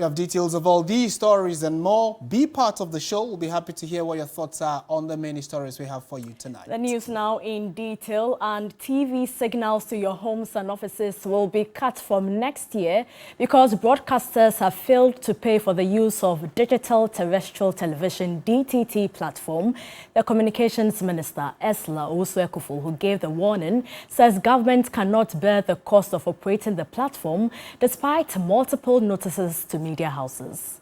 We have details of all these stories and more. Be part of the show. We'll be happy to hear what your thoughts are on the many stories we have for you tonight. The news now in detail, and TV signals to your homes and offices will be cut from next year because broadcasters have failed to pay for the use of digital terrestrial television DTT platform. The Communications Minister, Esla Owusu-Ekufo, who gave the warning, says government cannot bear the cost of operating the platform despite multiple notices to media houses.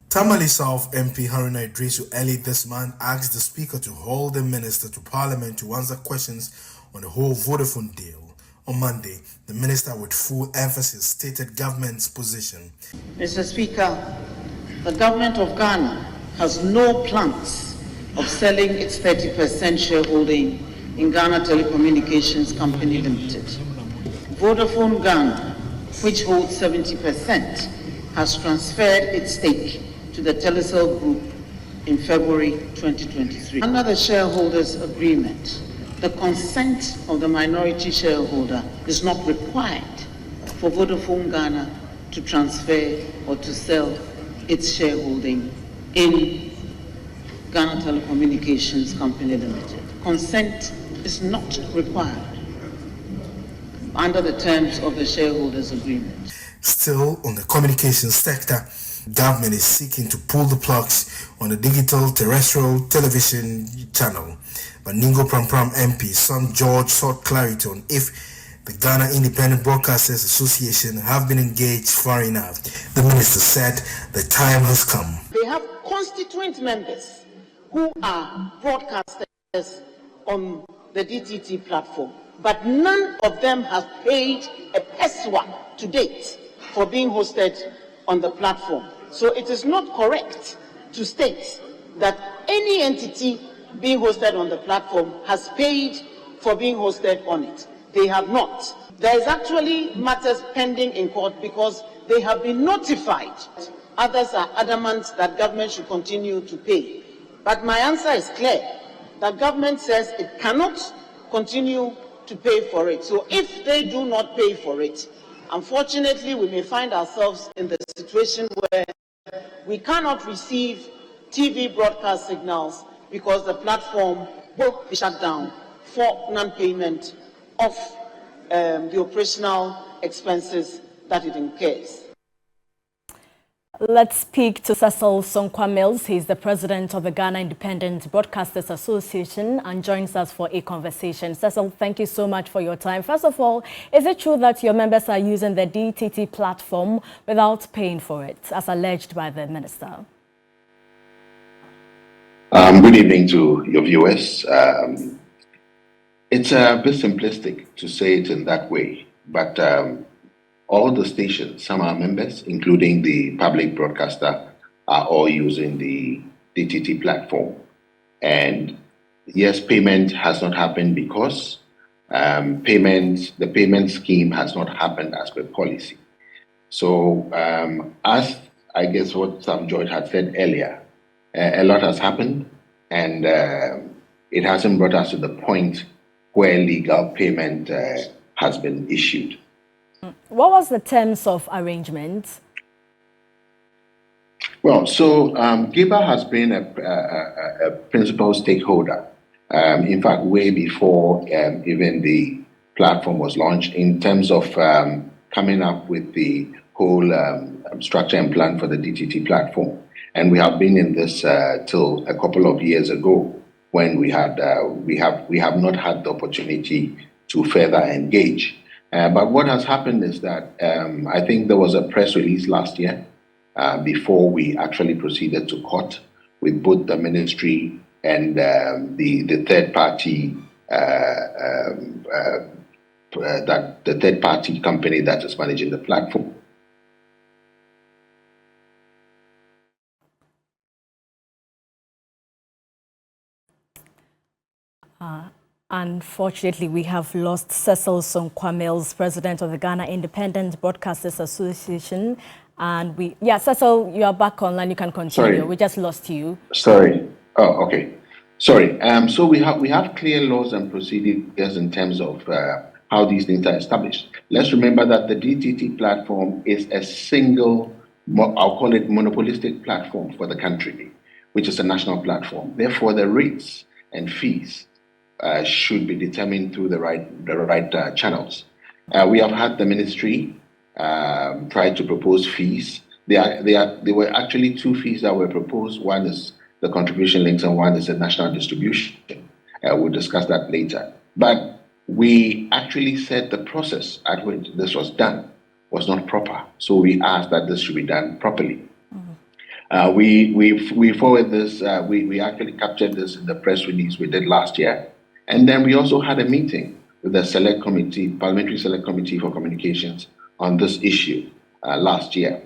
Tamale South MP Haruna Idrisu early this month asked the Speaker to hold the Minister to Parliament to answer questions on the whole Vodafone deal. On Monday, the Minister with full emphasis stated government's position. Mr. Speaker, the government of Ghana has no plans of selling its 30% shareholding in Ghana Telecommunications Company Limited. Vodafone Ghana, which holds 70%, has transferred its stake to the Telecel Group in February 2023. Under the shareholders' agreement, the consent of the minority shareholder is not required for Vodafone Ghana to transfer or to sell its shareholding in Ghana Telecommunications Company Limited. Consent is not required under the terms of the shareholders' agreement. Still, on the communications sector, government is seeking to pull the plugs on the digital terrestrial television channel. But Ningo Prampram MP, son George, sought clarity on if the Ghana Independent Broadcasters Association have been engaged far enough. The minister said the time has come. They have constituent members who are broadcasters on the DTT platform, but none of them have paid a peswa to date for being hosted on the platform. So it is not correct to state that any entity being hosted on the platform has paid for being hosted on it. They have not. There is actually matters pending in court because they have been notified. Others are adamant that government should continue to pay. But my answer is clear. The government says it cannot continue to pay for it. So if they do not pay for it, unfortunately, we may find ourselves in the situation where we cannot receive TV broadcast signals because the platform will be shut down for non-payment of the operational expenses that it incurs. Let's speak to Cecil Sonkwa Mills. He's the president of the Ghana Independent Broadcasters Association and joins us for a conversation. Cecil, thank you so much for your time. First of all, is it true that your members are using the DTT platform without paying for it, as alleged by the minister? Good evening to your viewers. It's a bit simplistic to say it in that way, but all the stations, some are members, including the public broadcaster, are all using the DTT platform. And yes, payment has not happened because the payment scheme has not happened as per policy. So as I guess what Sam George had said earlier, a lot has happened, and it hasn't brought us to the point where legal payment has been issued. What was the terms of arrangement? Well, so GIBA has been a principal stakeholder, in fact, way before even the platform was launched, in terms of coming up with the whole structure and plan for the DTT platform. And we have been in this till a couple of years ago, when we have not had the opportunity to further engage. But what has happened is that I think there was a press release last year before we actually proceeded to court with both the ministry and the third party the third party company that is managing the platform. Unfortunately, we have lost Cecil Sonkwa Mills, president of the Ghana Independent Broadcasters Association. And Cecil, you are back online. You can continue. Sorry. We just lost you. Sorry. Oh, okay. Sorry. So we have clear laws and procedures in terms of how these things are established. Let's remember that the DTT platform is a single I'll call it monopolistic platform for the country, which is a national platform. Therefore, the rates and fees should be determined through the right channels. We have had the ministry try to propose fees. There were actually two fees that were proposed. One is the contribution links and one is the national distribution. We'll discuss that later. But we actually said the process at which this was done was not proper. So we asked that this should be done properly. We forward this, we actually captured this in the press release we did last year. And then we also had a meeting with the select committee, Parliamentary Select Committee for Communications on this issue last year.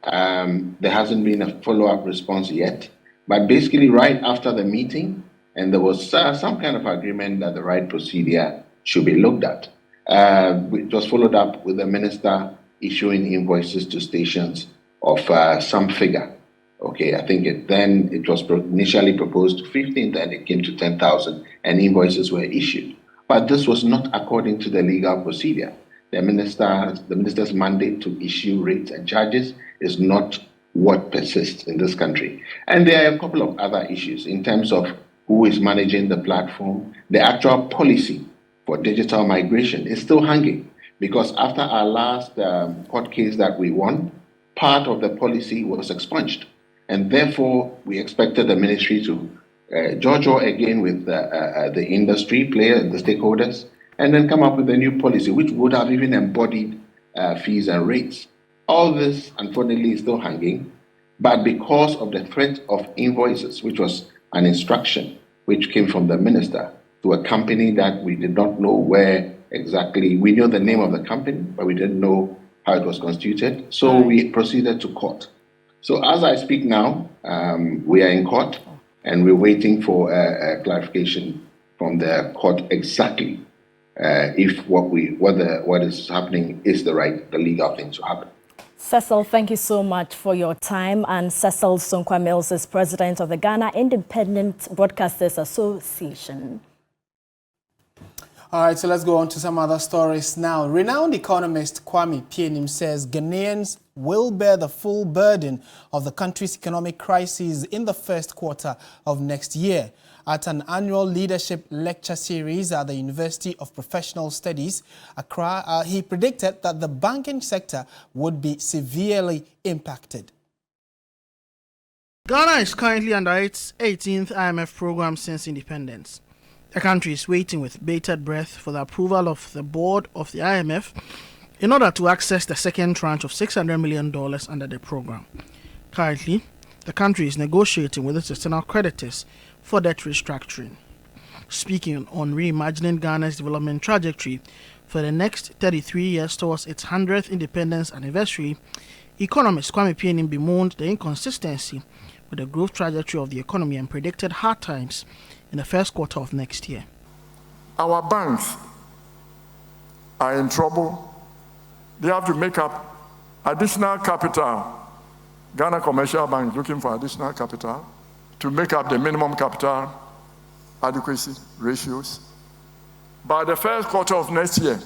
There hasn't been a follow-up response yet, but basically right after the meeting, and there was some kind of agreement that the right procedure should be looked at. It was followed up with the minister issuing invoices to stations of some figure. Okay, I think it was initially proposed to 15th and it came to 10,000 and invoices were issued. But this was not according to the legal procedure. The minister's mandate to issue rates and charges is not what persists in this country. And there are a couple of other issues in terms of who is managing the platform. The actual policy for digital migration is still hanging because after our last court case that we won, part of the policy was expunged. And therefore, we expected the ministry to judge again with the industry player, the stakeholders, and then come up with a new policy, which would have even embodied fees and rates. All this, unfortunately, is still hanging, but because of the threat of invoices, which was an instruction which came from the minister to a company that we did not know where exactly, we knew the name of the company, but we didn't know how it was constituted, so we proceeded to court. So as I speak now, we are in court, and we're waiting for a clarification from the court exactly if what is happening is the legal thing to happen. Cecil, thank you so much for your time. And Cecil Sonkwa Mills is president of the Ghana Independent Broadcasters Association. All right, so let's go on to some other stories now. Renowned economist Kwame Pienim says Ghanaians will bear the full burden of the country's economic crisis in the first quarter of next year. At an annual leadership lecture series at the University of Professional Studies, Accra, he predicted that the banking sector would be severely impacted. Ghana is currently under its 18th IMF program since independence. The country is waiting with bated breath for the approval of the board of the IMF in order to access the second tranche of $600 million under the program. Currently, the country is negotiating with its external creditors for debt restructuring. Speaking on reimagining Ghana's development trajectory for the next 33 years towards its 100th independence anniversary, economist Kwame Pienim bemoaned the inconsistency with the growth trajectory of the economy and predicted hard times in the first quarter of next year. Our banks are in trouble. They have to make up additional capital. Ghana Commercial Bank is looking for additional capital to make up the minimum capital adequacy ratios. By the first quarter of next year,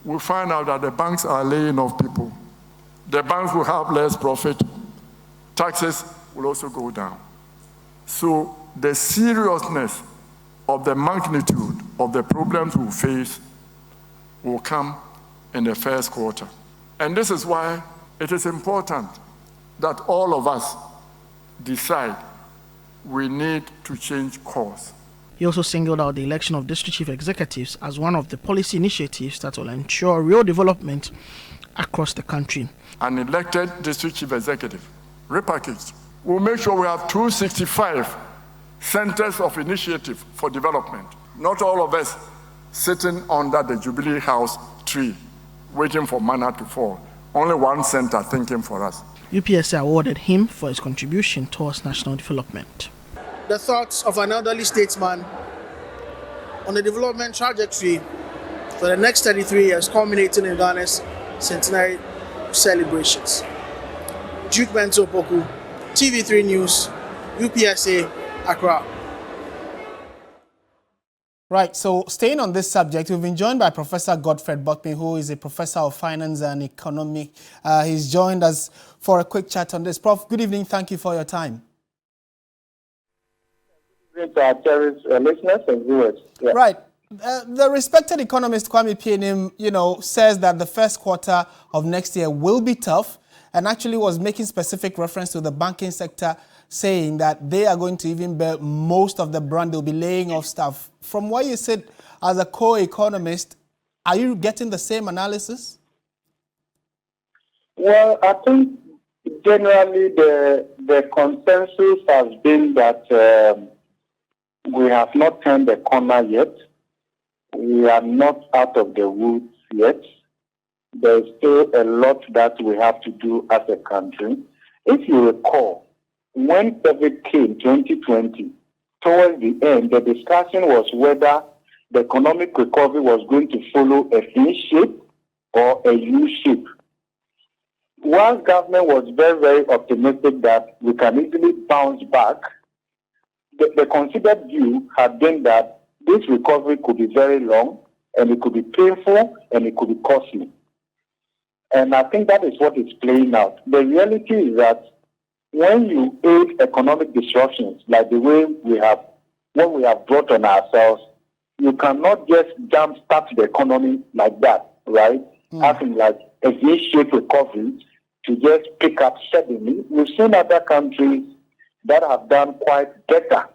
we'll find out that the banks are laying off people. The banks will have less profit. Taxes will also go down. So the seriousness of the magnitude of the problems we face will come in the first quarter. And this is why it is important that all of us decide we need to change course. He also singled out the election of district chief executives as one of the policy initiatives that will ensure real development across the country. An elected district chief executive, repackaged, will make sure we have 265 centers of initiative for development. Not all of us sitting under the Jubilee House tree, waiting for manna to fall. Only one center thinking for us. UPSA awarded him for his contribution towards national development. The thoughts of an elderly statesman on the development trajectory for the next 33 years, culminating in Ghana's centenary celebrations. Duke Bento Poku, TV3 News, UPSA, Accra. Right, so staying on this subject, we've been joined by Professor Godfrey Buckman, who is a professor of finance and economic. He's joined us for a quick chat on this. Prof, good evening. Thank you for your time. Good to our cherished listeners and viewers. Yeah. Right. The respected economist Kwame Pienim, says that the first quarter of next year will be tough, and actually was making specific reference to the banking sector, saying that they are going to even bear most of the brunt. They'll be laying off staff. From where you sit as a co-economist, are you getting the same analysis? Well, I think generally the consensus has been that we have not turned the corner yet. We are not out of the woods yet. There's still a lot that we have to do as a country. If you recall, when COVID came 2020, towards the end, the discussion was whether the economic recovery was going to follow a V shape or a U shape. While government was very, very optimistic that we can easily bounce back, the considered view had been that this recovery could be very long, and it could be painful, and it could be costly. And I think that is what is playing out. The reality is that when you aid economic disruptions, like the way we have brought on ourselves, you cannot just jumpstart the economy like that, right? Having like a V-shaped recovery to just pick up suddenly. We've seen other countries that have done quite better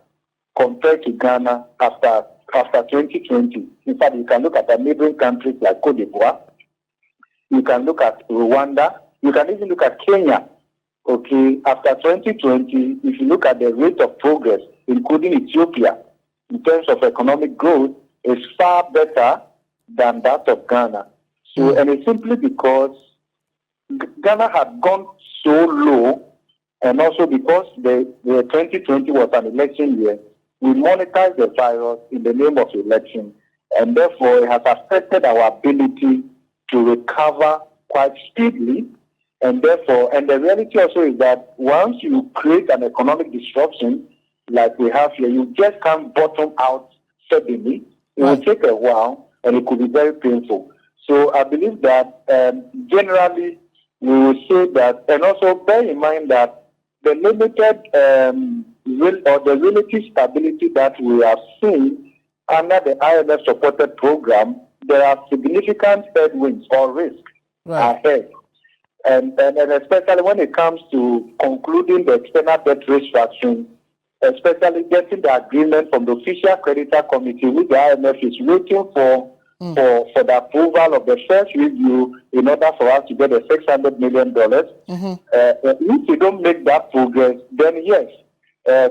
compared to Ghana after 2020. In fact, you can look at the neighboring countries like Cote d'Ivoire. You can look at Rwanda. You can even look at Kenya. Okay, after 2020, if you look at the rate of progress, including Ethiopia, in terms of economic growth, is far better than that of Ghana. So, and it's simply because Ghana had gone so low, and also because the 2020 was an election year, we monetized the virus in the name of election, and therefore it has affected our ability to recover quite speedily. And therefore, and the reality also is that once you create an economic disruption like we have here, you just can't bottom out suddenly. It will take a while, and it could be very painful. So I believe that generally we will say that, and also bear in mind that the limited or the relative stability that we have seen under the IMF supported program, there are significant headwinds or risks ahead. And especially when it comes to concluding the external debt restructuring, especially getting the agreement from the official creditor committee, which the IMF is waiting for the approval of the first review in order for us to get the $600 million. If you don't make that progress, then yes,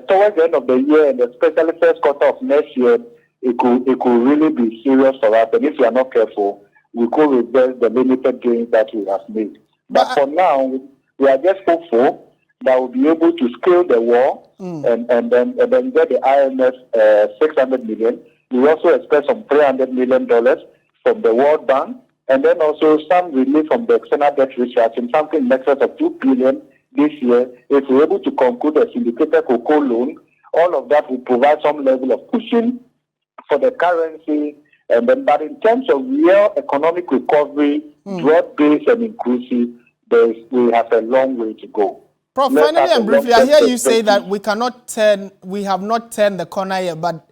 towards the end of the year and especially first quarter of next year, it could really be serious for us. And if we are not careful, we could reverse the limited gains that we have made. But for now, we are just hopeful that we'll be able to scale the wall and then get the IMF $600 million. We also expect some $300 million from the World Bank, and then also some relief from the external debt restructuring, something in excess of $2 billion this year. If we're able to conclude a syndicated cocoa loan, all of that will provide some level of cushion for the currency. And then, but in terms of real economic recovery, broad-based and inclusive, we have a long way to go. Prof, finally and briefly, I hear you say that we have not turned the corner yet, but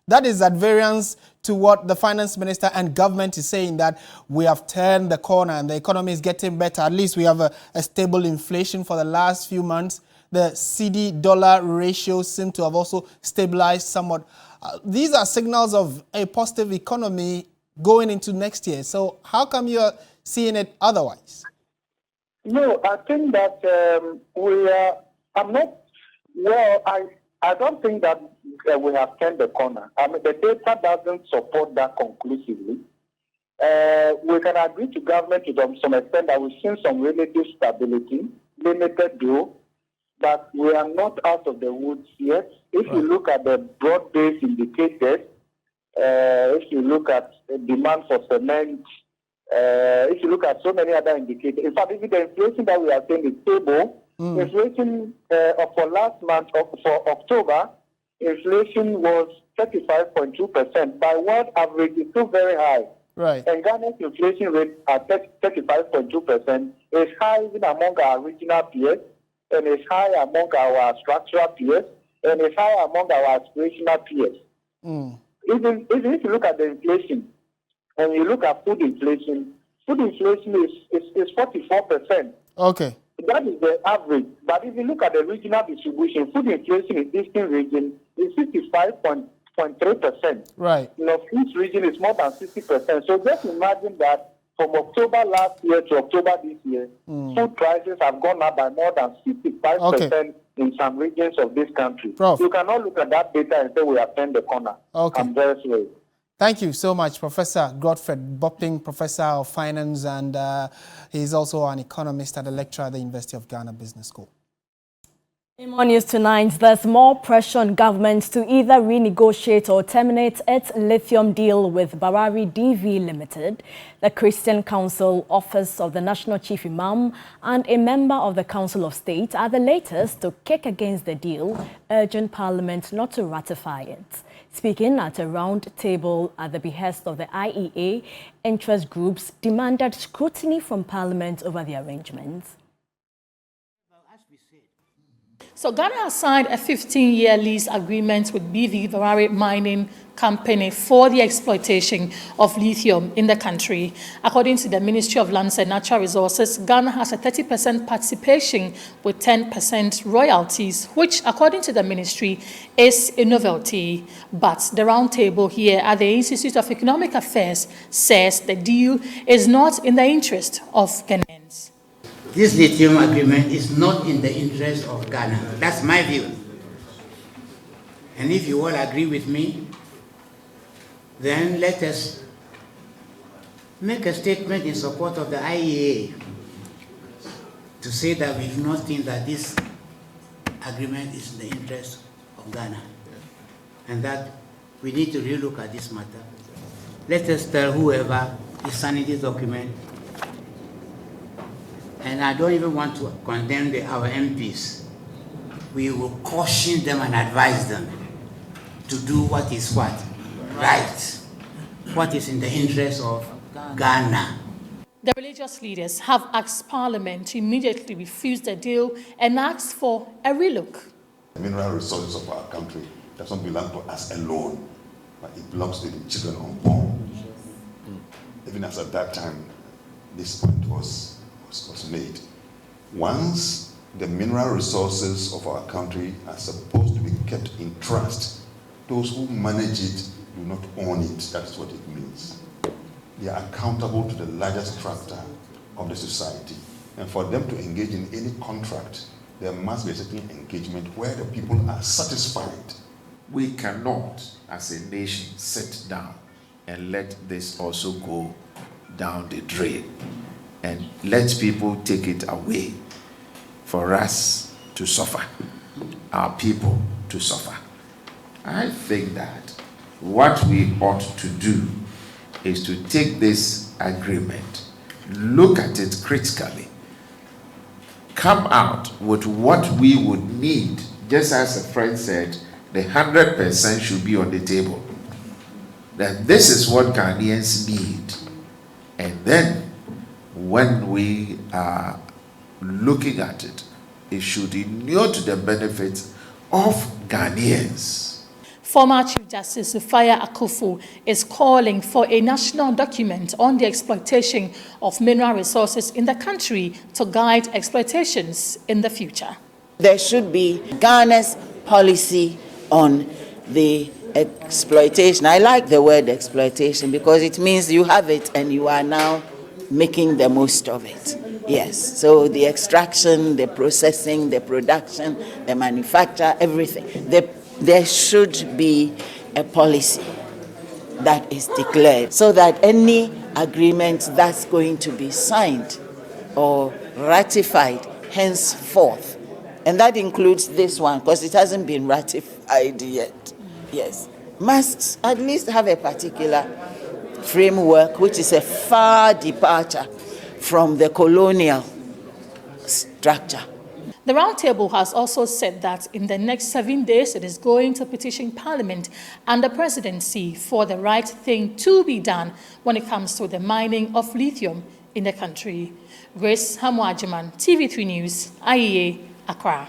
that is at variance to what the finance minister and government is saying, that we have turned the corner and the economy is getting better. At least we have a stable inflation for the last few months. The CD-dollar ratio seem to have also stabilized somewhat. These are signals of a positive economy going into next year. So how come you're seeing it otherwise? No, I think that I don't think that we have turned the corner. I mean, the data doesn't support that conclusively. We can agree to government to some extent that we've seen some relative stability, limited growth, but we are not out of the woods yet. If you look at the broad-based indicators, if you look at demand for cement, if you look at so many other indicators, in fact, even the inflation that we are seeing is stable. Inflation for last month, for October, inflation was 35.2%. By world average, it's still very high. Right. And Ghana's inflation rate at 35.2% is high even among our regional peers, and is high among our structural peers, and is high among our aspirational peers. Even if you look at the inflation, and you look at food inflation is 44%. Okay. That is the average. But if you look at the regional distribution, food inflation in the Eastern region is 55.3%. Right. Northeast region is more than 60%. So just imagine that from October last year to October this year, food prices have gone up by more than 65% in some regions of this country. Prof. You cannot look at that data and say we have turned the corner. Okay. I'm very sorry. Thank you so much, Professor Godfred Bopping, Professor of Finance, and he's also an economist and a lecturer at the University of Ghana Business School. In more news tonight, there's more pressure on governments to either renegotiate or terminate its lithium deal with Barari DV Limited. The Christian Council, Office of the National Chief Imam, and a member of the Council of State are the latest to kick against the deal, urging Parliament not to ratify it. Speaking at a round table at the behest of the IEA, interest groups demanded scrutiny from Parliament over the arrangements. So Ghana has signed a 15-year lease agreement with BV Barari Mining Company for the exploitation of lithium in the country. According to the Ministry of Lands and Natural Resources, Ghana has a 30% participation with 10% royalties, which, according to the ministry, is a novelty. But the roundtable here at the Institute of Economic Affairs says the deal is not in the interest of Ghanaians. This lithium agreement is not in the interest of Ghana. That's my view. And if you all agree with me, then let us make a statement in support of the IEA to say that we do not think that this agreement is in the interest of Ghana and that we need to relook at this matter. Let us tell whoever is signing this document, and I don't even want to condemn our MPs, we will caution them and advise them to do what is what? Right. What is in the interest of Ghana. The religious leaders have asked Parliament to immediately refuse the deal and ask for a relook. The mineral resources of our country doesn't belong to us alone, but it belongs to the children unborn. Even as at that time, this point was made. Once the mineral resources of our country are supposed to be kept in trust, those who manage it do not own it. That's what it means. They are accountable to the largest structure of the society. And for them to engage in any contract, there must be a certain engagement where the people are satisfied. We cannot, as a nation, sit down and let this also go down the drain and let people take it away for us to suffer, our people to suffer. I think that what we ought to do is to take this agreement, look at it critically, come out with what we would need. Just as a friend said, the 100% should be on the table. That this is what Ghanaians need. And then when we are looking at it, it should inure to the benefit of Ghanaians. Former Chief Justice Sufaya Akufu is calling for a national document on the exploitation of mineral resources in the country to guide exploitations in the future. There should be Ghana's policy on the exploitation. I like the word exploitation because it means you have it and you are now making the most of it. Yes, so the extraction, the processing, the production, the manufacture, everything. There should be a policy that is declared so that any agreement that's going to be signed or ratified henceforth, and that includes this one because it hasn't been ratified yet, yes, must at least have a particular framework which is a far departure from the colonial structure The roundtable has also said that in the next 7 days, it is going to petition Parliament and the presidency for the right thing to be done when it comes to the mining of lithium in the country. Grace Hamwajiman, TV3 News, IEA, Accra.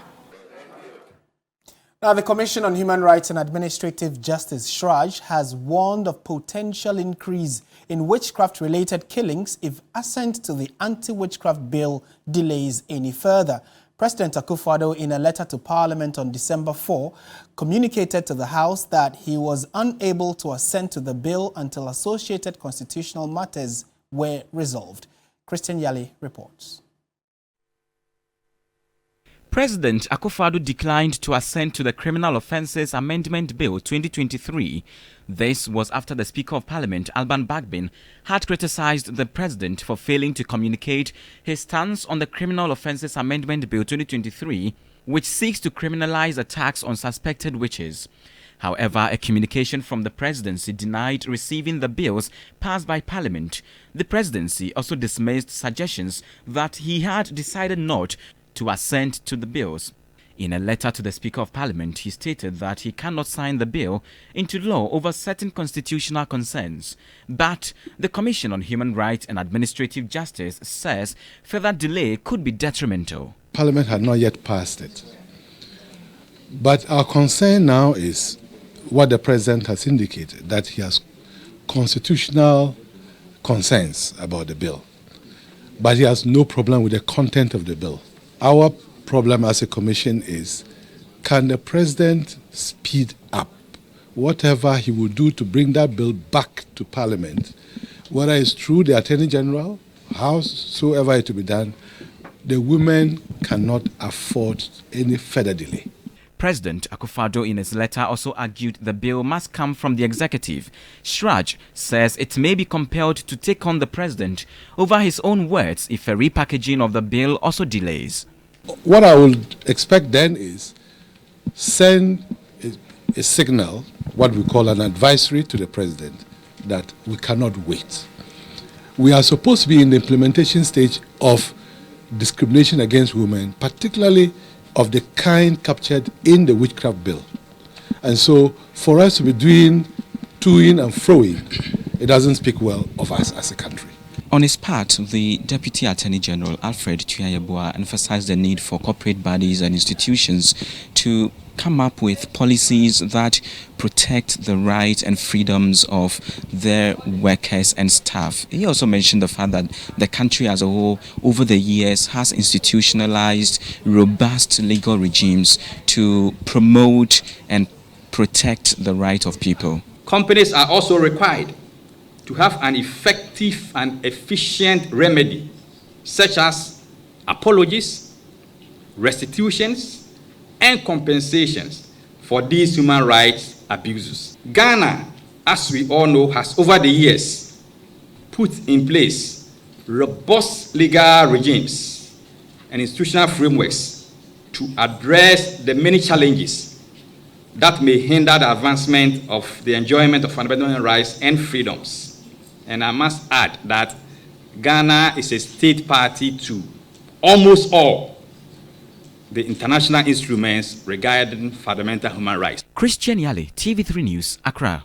Now, the Commission on Human Rights and Administrative Justice, SHRAJ, has warned of potential increase in witchcraft-related killings if assent to the anti-witchcraft bill delays any further. President Akufo-Addo, in a letter to Parliament on December 4, communicated to the House that he was unable to assent to the bill until associated constitutional matters were resolved. Christian Yali reports. President Akufo-Addo declined to assent to the Criminal Offences Amendment Bill 2023. This was after the Speaker of Parliament, Alban Bagbin, had criticised the President for failing to communicate his stance on the Criminal Offences Amendment Bill 2023, which seeks to criminalise attacks on suspected witches. However, a communication from the Presidency denied receiving the bills passed by Parliament. The Presidency also dismissed suggestions that he had decided not to assent to the bills. In a letter to the Speaker of Parliament, he stated that he cannot sign the bill into law over certain constitutional concerns. But the Commission on Human Rights and Administrative Justice says further delay could be detrimental. Parliament had not yet passed it. But our concern now is what the President has indicated, that he has constitutional concerns about the bill. But he has no problem with the content of the bill. Our problem as a commission is, can the President speed up whatever he will do to bring that bill back to Parliament? Whether it's through the Attorney General, howsoever it will be done, the women cannot afford any further delay. President Akufo-Addo in his letter also argued the bill must come from the executive. SHRAJ says it may be compelled to take on the President over his own words if a repackaging of the bill also delays. What I would expect then is send a signal, what we call an advisory to the President, that we cannot wait. We are supposed to be in the implementation stage of discrimination against women, particularly of the kind captured in the Witchcraft Bill. And so for us to be doing toing and froing, it doesn't speak well of us as a country. On his part, the Deputy Attorney General, Alfred Tuah-Yeboah, emphasized the need for corporate bodies and institutions to come up with policies that protect the rights and freedoms of their workers and staff. He also mentioned the fact that the country as a whole, over the years, has institutionalized robust legal regimes to promote and protect the rights of people. Companies are also required to have an effective and efficient remedy, such as apologies, restitutions, and compensations for these human rights abuses. Ghana, as we all know, has over the years put in place robust legal regimes and institutional frameworks to address the many challenges that may hinder the advancement of the enjoyment of fundamental rights and freedoms. And I must add that Ghana is a state party to almost all the international instruments regarding fundamental human rights. Christian Yali, TV3 News, Accra.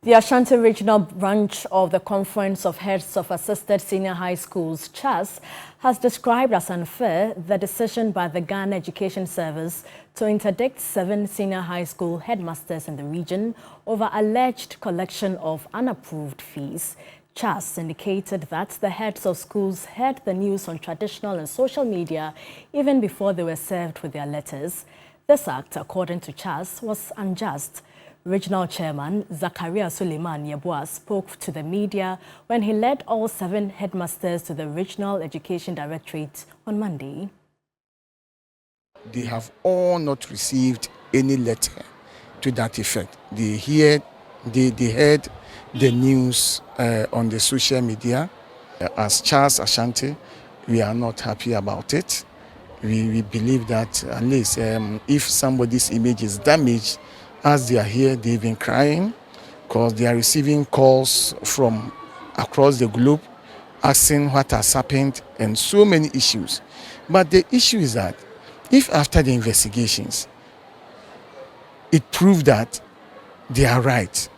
The Ashanti Regional Branch of the Conference of Heads of Assisted Senior High Schools, CHAS, has described as unfair the decision by the Ghana Education Service to interdict 7 senior high school headmasters in the region over alleged collection of unapproved fees. CHAS indicated that the heads of schools heard the news on traditional and social media even before they were served with their letters. This act, according to CHAS, was unjust. Regional Chairman Zakaria Suleiman Yeboah spoke to the media when he led all 7 headmasters to the Regional Education Directorate on Monday. They have all not received any letter to that effect. They heard the news on the social media. As CHAS Ashanti, we are not happy about it. We believe that at least if somebody's image is damaged, as they are here, they've been crying because they are receiving calls from across the globe asking what has happened, and so many issues. But the issue is that if after the investigations, it proved that they are right,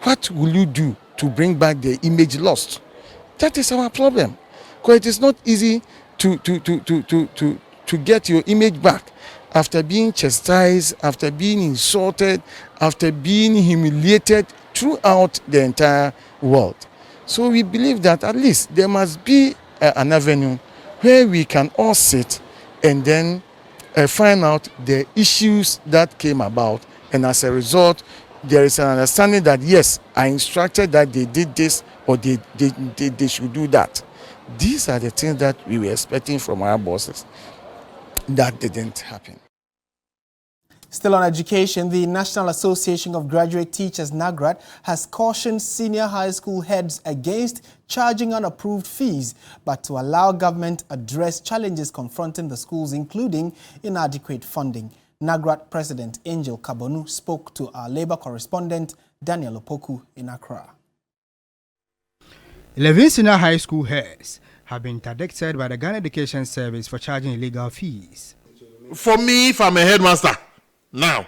what will you do to bring back the image lost? That is our problem. Because it is not easy to get your image back after being chastised, after being insulted, after being humiliated throughout the entire world. So we believe that at least there must be an avenue where we can all sit and then find out the issues that came about, and as a result there is an understanding that yes, I instructed that they did this or they should do that. These are the things that we were expecting from our bosses. That didn't happen. Still on education, the National Association of Graduate Teachers, NAGRAT, has cautioned senior high school heads against charging unapproved fees, but to allow government address challenges confronting the schools, including inadequate funding. NAGRAT President Angel Kabonu spoke to our Labour correspondent Daniel Opoku in Accra. 11 senior high school heads have been interdicted by the Ghana Education Service for charging illegal fees. For me, if I'm a headmaster, now,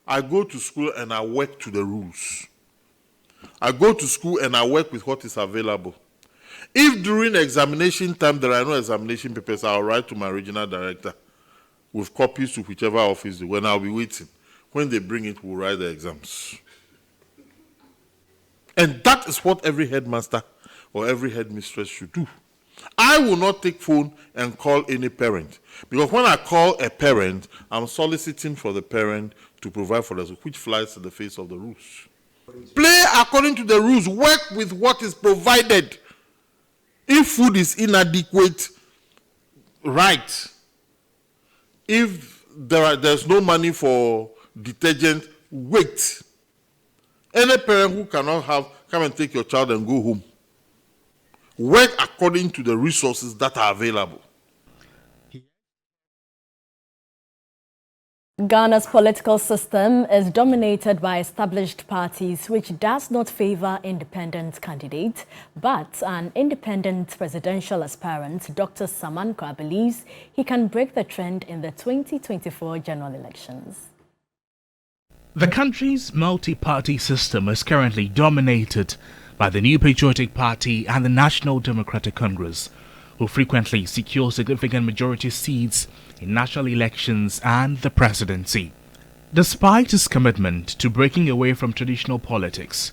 I go to school and I work to the rules. I go to school and I work with what is available. If during examination time there are no examination papers, I'll write to my regional director with copies to whichever office, when I'll be waiting. When they bring it, we'll write the exams. And that is what every headmaster or every headmistress should do. I will not take phone and call any parent, because when I call a parent, I'm soliciting for the parent to provide for us, which flies in the face of the rules. Play according to the rules, work with what is provided. If food is inadequate, right. If there's no money for detergent, wait. Any parent who cannot come and take your child and go home. Work according to the resources that are available. Ghana's political system is dominated by established parties, which does not favor independent candidates. But an independent presidential aspirant, Dr. Samankra, believes he can break the trend in the 2024 general elections. The country's multi-party system is currently dominated by the New Patriotic Party and the National Democratic Congress, who frequently secure significant majority seats in national elections and the presidency. Despite his commitment to breaking away from traditional politics,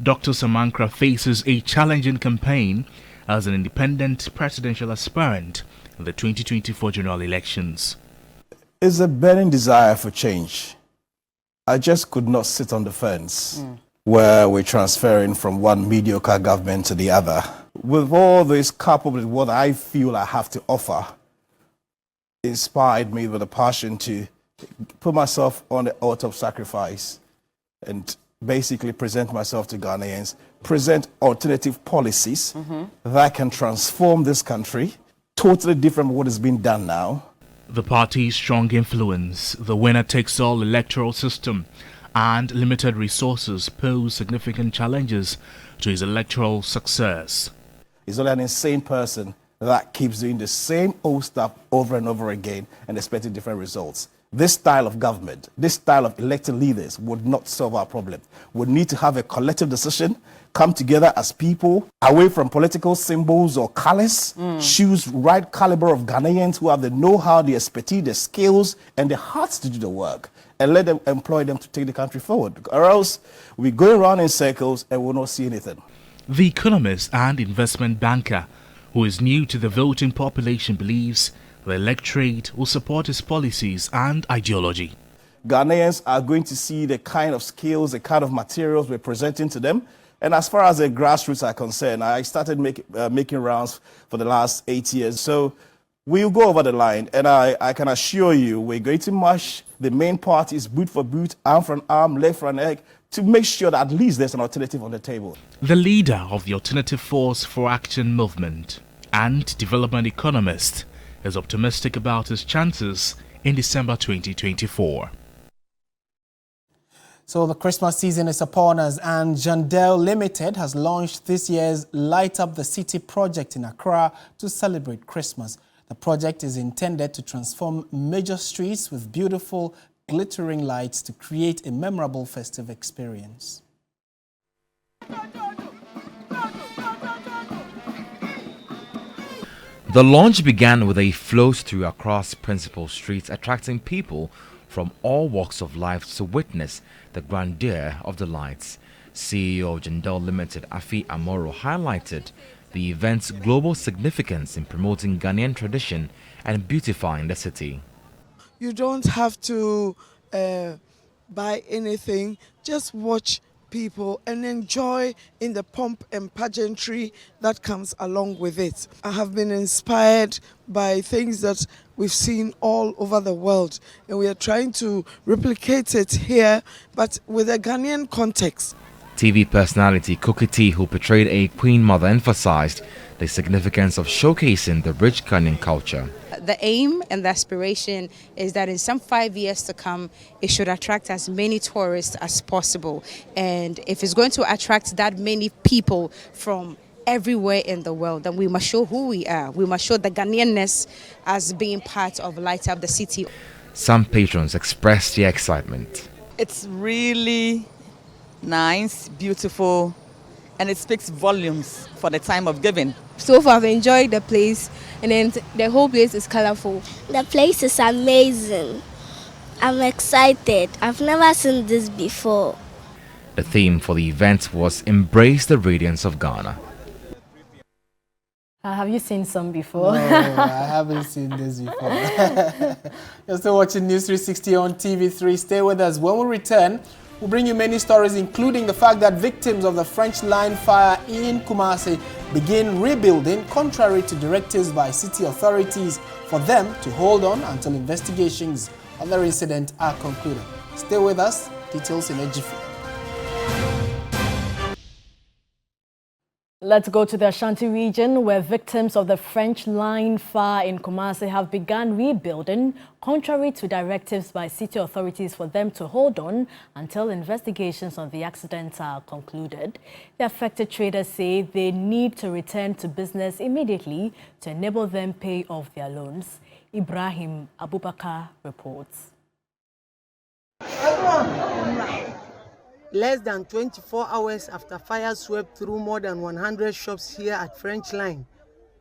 Dr. Samankra faces a challenging campaign as an independent presidential aspirant in the 2024 general elections. It's a burning desire for change. I just could not sit on the fence where we're transferring from one mediocre government to the other. With all this coupled with what I feel I have to offer, inspired me with a passion to put myself on the altar of sacrifice and basically present myself to Ghanaians, present alternative policies that can transform this country, totally different from what is being done now. The party's strong influence, the winner-takes-all electoral system, and limited resources pose significant challenges to his electoral success. He's only an insane person that keeps doing the same old stuff over and over again and expecting different results. This style of government, this style of elected leaders would not solve our problem. We need to have a collective decision, come together as people, away from political symbols or colors, choose right caliber of Ghanaians who have the know-how, the expertise, the skills, and the hearts to do the work, and let them employ them to take the country forward. Or else we go around in circles and we'll not see anything. The economist and investment banker, who is new to the voting population, believes the electorate will support his policies and ideology. Ghanaians are going to see the kind of skills, the kind of materials we're presenting to them. And as far as the grassroots are concerned, I started making rounds for the last 8 years. So we'll go over the line, and I can assure you we're going to march the main parties boot for boot, arm for arm, leg for leg, to make sure that at least there's an alternative on the table. The leader of the Alternative Force for Action movement and development economist is optimistic about his chances in December 2024. So the Christmas season is upon us, and Jandel Limited has launched this year's Light Up the City project in Accra to celebrate Christmas. The project is intended to transform major streets with beautiful, glittering lights to create a memorable festive experience. The launch began with a flow-through across principal streets, attracting people from all walks of life to witness the grandeur of the lights. CEO of Jandel Limited, Afi Amoro, highlighted the event's global significance in promoting Ghanaian tradition and beautifying the city. You don't have to buy anything, just watch people and enjoy in the pomp and pageantry that comes along with it. I have been inspired by things that we've seen all over the world, and we are trying to replicate it here, but with a Ghanaian context. TV personality Kokiti, who portrayed a Queen Mother, emphasized the significance of showcasing the rich Ghanaian culture. The aim and the aspiration is that in some 5 years to come, it should attract as many tourists as possible. And if it's going to attract that many people from everywhere in the world, then we must show who we are. We must show the Ghanaianness as being part of Light Up the City. Some patrons expressed their excitement. It's really nice, beautiful, and it speaks volumes for the time of giving. So far, I've enjoyed the place, and then the whole place is colorful. The place is amazing. I'm excited. I've never seen this before. The theme for the event was Embrace the Radiance of Ghana. Have you seen some before? No, I haven't seen this before. You're still watching News 360 on TV3. Stay with us. When we return, we'll bring you many stories, including the fact that victims of the French line fire in Kumasi begin rebuilding, contrary to directives by city authorities for them to hold on until investigations on the incident are concluded. Stay with us. Details in a jiffy. Let's go to the Ashanti region, where victims of the French line fire in Kumasi have begun rebuilding, contrary to directives by city authorities for them to hold on until investigations on the accident are concluded. The affected traders say they need to return to business immediately to enable them pay off their loans. Ibrahim Abubakar reports. Less than 24 hours after fire swept through more than 100 shops here at French Line,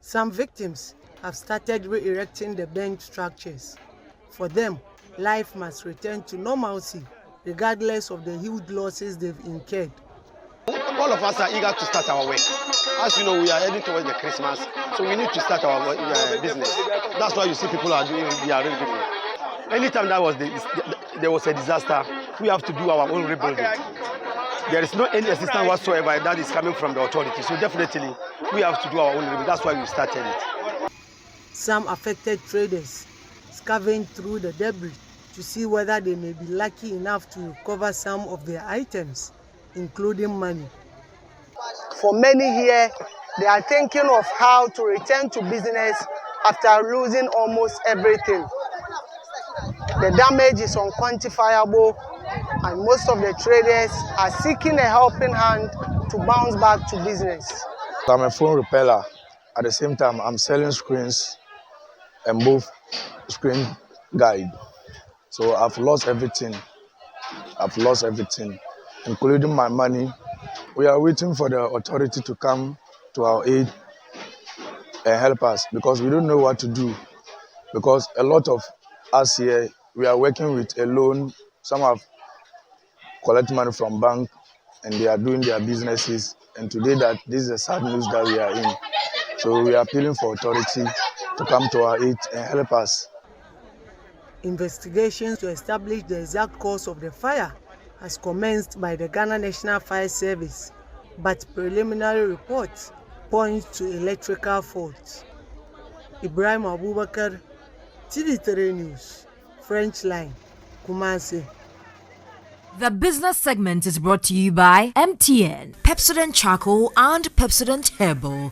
some victims have started re-erecting the burnt structures. For them, life must return to normalcy, regardless of the huge losses they've incurred. All of us are eager to start our work. As you know, we are heading towards the Christmas, so we need to start our business. That's why you see people are doing their rebuilding. Anytime there was a disaster, we have to do our own rebuilding. There is no any assistance whatsoever that is coming from the authorities. So definitely, we have to do our own rebuilding. That's why we started it. Some affected traders scavenged through the debris to see whether they may be lucky enough to recover some of their items, including money. For many here, they are thinking of how to return to business after losing almost everything. The damage is unquantifiable, and most of the traders are seeking a helping hand to bounce back to business. I'm a phone repeller. At the same time, I'm selling screens and both screen guide. So I've lost everything. Including my money. We are waiting for the authority to come to our aid and help us because we don't know what to do. Because a lot of us here, we are working with a loan. Some have collected money from bank and they are doing their businesses. And today this is a sad news that we are in. So we are appealing for authority to come to our aid and help us. Investigations to establish the exact cause of the fire has commenced by the Ghana National Fire Service, but preliminary reports point to electrical faults. Ibrahim Abubakar, TV3 News, French Line, Kumasi. The business segment is brought to you by MTN, Pepsodent Charcoal and Pepsodent Herbal.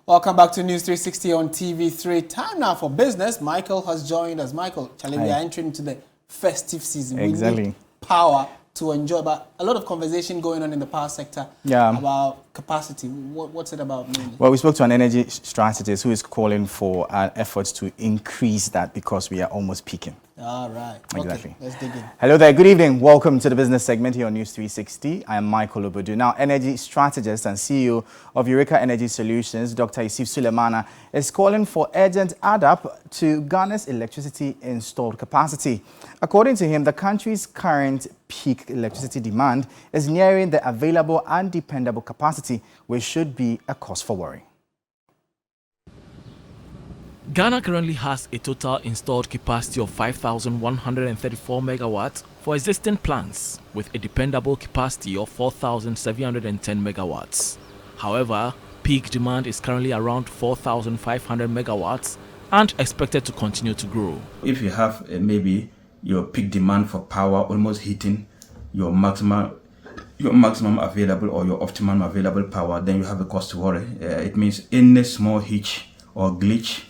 Welcome back to News 360 on TV3. Time now for business. Michael has joined us. Michael, we are entering into the festive season. Exactly. We need power to enjoy, but a lot of conversation going on in the power sector about capacity. What's it about mainly? Well, we spoke to an energy strategist who is calling for efforts to increase that because we are almost peaking. All right. Exactly. Okay, let's dig in. Hello there. Good evening. Welcome to the business segment here on News 360. I am Michael Obodu. Now, energy strategist and CEO of Eureka Energy Solutions, Dr. Yusuf Sulemana, is calling for urgent add-up to Ghana's electricity installed capacity. According to him, the country's current peak electricity demand is nearing the available and dependable capacity, which should be a cause for worry. Ghana currently has a total installed capacity of 5,134 megawatts for existing plants, with a dependable capacity of 4,710 megawatts. However, peak demand is currently around 4,500 megawatts and expected to continue to grow. If you have maybe your peak demand for power almost hitting your maximum available or your optimum available power, then you have a cause to worry. It means any small hitch or glitch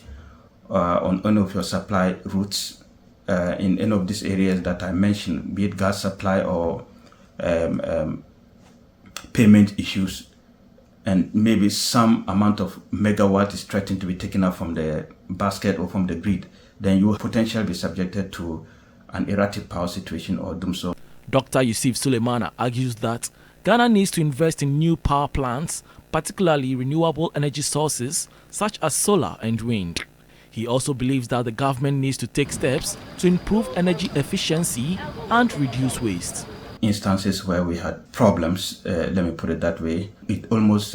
on any of your supply routes in any of these areas that I mentioned, be it gas supply or payment issues, and maybe some amount of megawatt is threatened to be taken out from the basket or from the grid, then you will potentially be subjected to an erratic power situation or doom so. Dr. Yusuf Sulemana argues that Ghana needs to invest in new power plants, particularly renewable energy sources such as solar and wind. He also believes that the government needs to take steps to improve energy efficiency and reduce waste. Instances where we had problems, let me put it that way, it almost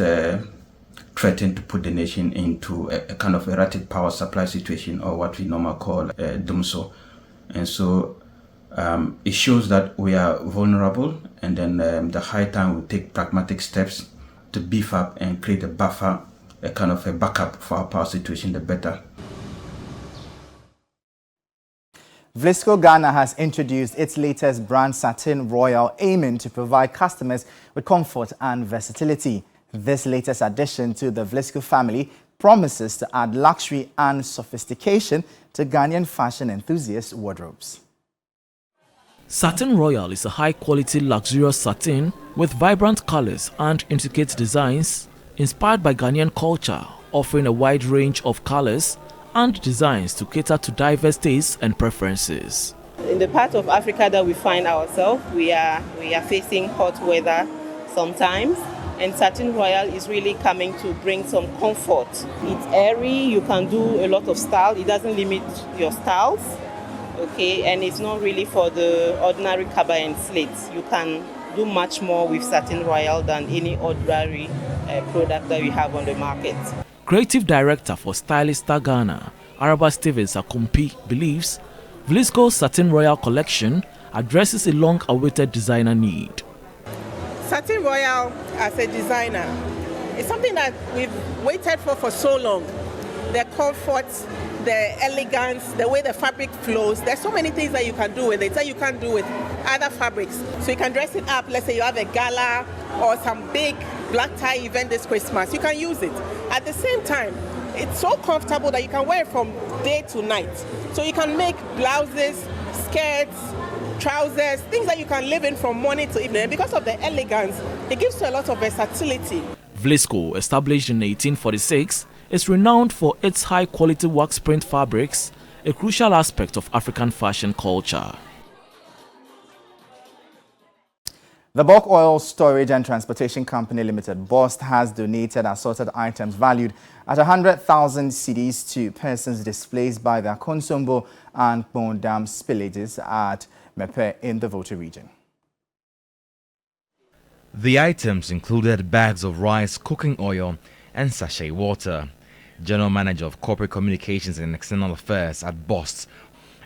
threatened to put the nation into a kind of erratic power supply situation, or what we normally call doomso. And so it shows that we are vulnerable, and then the high time we take pragmatic steps to beef up and create a buffer, a kind of a backup for our power situation, the better. Vlisco Ghana has introduced its latest brand, Satin Royal, aiming to provide customers with comfort and versatility. This latest addition to the Vlisco family promises to add luxury and sophistication to Ghanaian fashion enthusiasts' wardrobes. Satin Royal is a high-quality luxurious satin with vibrant colors and intricate designs inspired by Ghanaian culture, offering a wide range of colors and designs to cater to diverse tastes and preferences. In the part of Africa that we find ourselves, we are facing hot weather sometimes, and Satin Royal is really coming to bring some comfort. It's airy, you can do a lot of style, it doesn't limit your styles, okay, and it's not really for the ordinary kaba and slates. You can do much more with Satin Royal than any ordinary product that we have on the market. Creative Director for Stylista Ghana, Araba Stevens Akumpi, believes Vlisco's Satin Royal collection addresses a long-awaited designer need. Satin Royal, as a designer, is something that we've waited for so long. The comfort, the elegance, the way the fabric flows. There's so many things that you can do with it that you can't do with other fabrics. So you can dress it up. Let's say you have a gala or some big black tie event this Christmas. You can use it. At the same time, it's so comfortable that you can wear it from day to night. So you can make blouses, skirts, trousers, things that you can live in from morning to evening. And because of the elegance, it gives you a lot of versatility. Vlisco, established in 1846, is renowned for its high-quality wax print fabrics, a crucial aspect of African fashion culture. The Bulk Oil Storage and Transportation Company Limited, BOST, has donated assorted items valued at 100,000 cedis to persons displaced by the Akonsombo and Bondam spillages at Mepe in the Volta region. The items included bags of rice, cooking oil, and sachet water. General Manager of Corporate Communications and External Affairs at BOST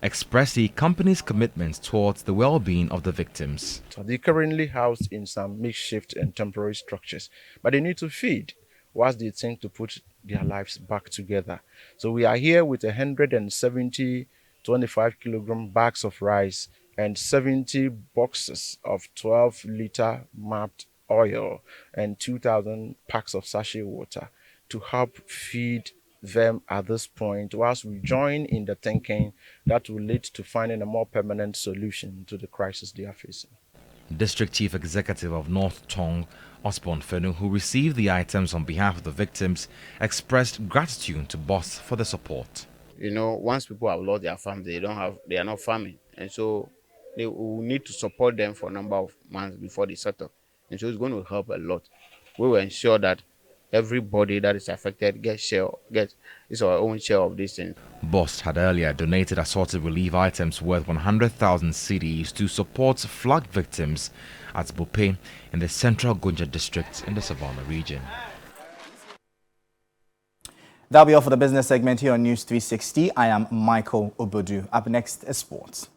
expressed the company's commitment towards the well-being of the victims. They're currently housed in some makeshift and temporary structures, but they need to feed whilst they think to put their lives back together. So we are here with 170 25-kilogram bags of rice and 70 boxes of 12-liter mapped oil and 2,000 packs of sachet water. to help feed them at this point, whilst we join in the thinking that will lead to finding a more permanent solution to the crisis they are facing. District Chief Executive of North Tong, Osborne Fenu, who received the items on behalf of the victims, expressed gratitude to BOSS for the support. You know, once people have lost their farm, they are not farming, and so they will need to support them for a number of months before they settle, and so it's going to help a lot. We will ensure that everybody that is affected gets our own share of this thing. BOSS had earlier donated assorted relief items worth 100,000 cedis to support flood victims at Bupe in the central Gunja district in the Savannah region. That'll be all for the business segment here on News 360. I am Michael Obodu. Up next is sports.